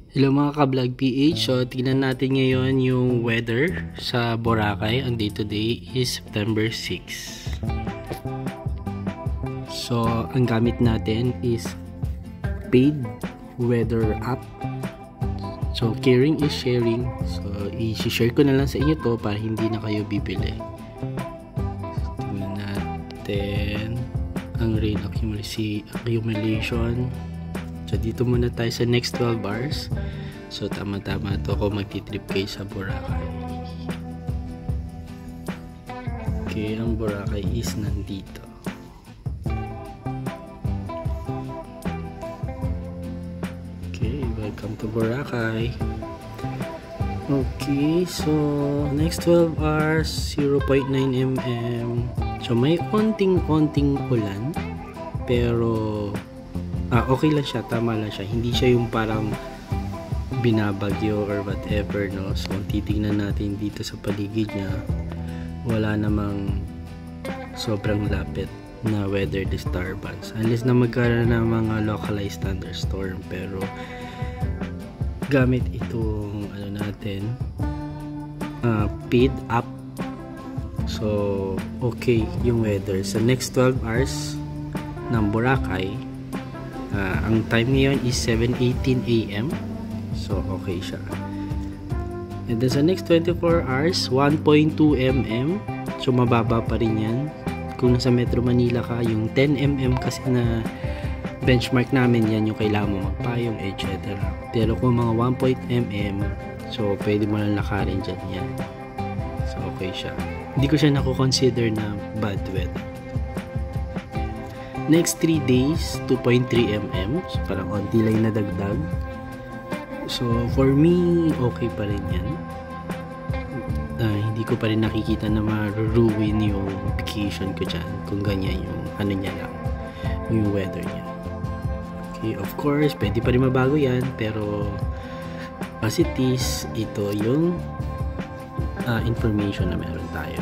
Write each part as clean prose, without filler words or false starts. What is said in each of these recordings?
Hello mga ka-vlog PH. So, tingnan natin ngayon yung weather sa Boracay. Ang day today is September 6. So, ang gamit natin is paid weather app. So, caring is sharing. So, i-share ko na lang sa inyo to para hindi na kayo bibili. So, tingnan natin ang rain accumulation. So, dito muna tayo sa next 12 hours. So, tama-tama to kung magti-trip kayo sa Boracay. Okay, ang Boracay is nandito. Okay, welcome to Boracay. Okay, so, next 12 hours, 0.9 mm. So, may onting-onting ulan. Pero, okay lang siya, tama lang siya. Hindi siya yung parang binabagyo or whatever, no? So, titingnan natin dito sa paligid niya. Wala namang sobrang lapit na weather disturbance. Unless na magkaroon ng mga localized thunderstorm. Pero, gamit itong, natin, paid up. So, okay yung weather. Sa next 12 hours ng Boracay, ang time ngayon is 7:18 AM. So, okay siya. And then sa next 24 hours, 1.2 mm. So, mababa pa rin yan. Kung nasa Metro Manila ka, yung 10 mm kasi na benchmark namin yan, yung kailangan mo magpayong, etc. Pero kung mga 1.0 mm, so, pwede mo lang lakarin dyan yan. So, okay siya. Hindi ko siya nakukonsider na bad weather. Next 3 days, 2.3 mm. So, parang onti lang na dagdag. So, for me, okay pa rin yan. Hindi ko pa rin nakikita na ma-ruin yung vacation ko dyan. Kung ganyan yung niya lang. Yung weather niya. Okay, of course, pwede pa rin mabago yan. Pero, as it is, ito yung information na meron tayo.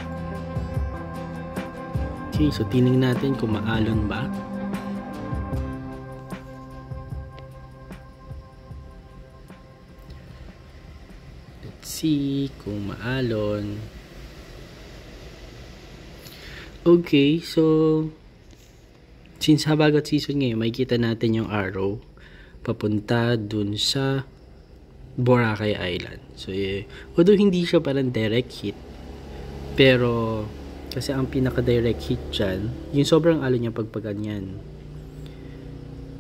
Okay, so tingnan natin kung maalon ba. Let's see kung maalon. Okay, so since habagat season ngayon, makikita natin yung arrow papunta dun sa Boracay Island. So, although hindi siya parang direct hit, pero kasi ang pinaka-direct hit dyan, yung sobrang alon niya pag ganyan,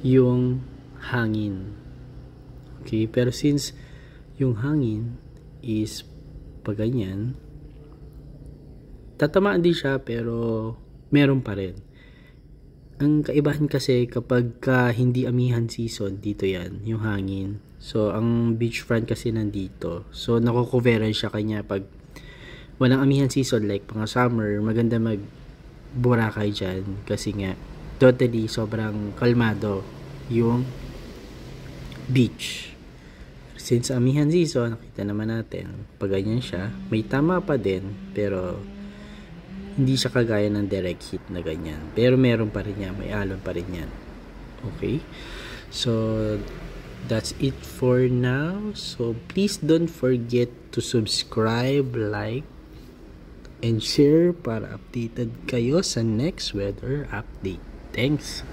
yung hangin. Okay, pero since yung hangin is pag ganyan, tatamaan din siya pero meron pa rin. Ang kaibahan kasi kapag hindi amihan season, dito yan, yung hangin. So, ang beachfront kasi nandito. So, nakukoveran siya kanya pag walang amihan season, like mga summer, maganda mag Boracay dyan kasi nga totally sobrang kalmado yung beach. Since amihan season, nakita naman natin pag ganyan siya, may tama pa din pero hindi siya kagaya ng direct hit na ganyan, pero meron pa rin yan, may alon pa rin yan. Okay, so that's it for now. So please don't forget to subscribe, like, and share para updated kayo sa next weather update. Thanks!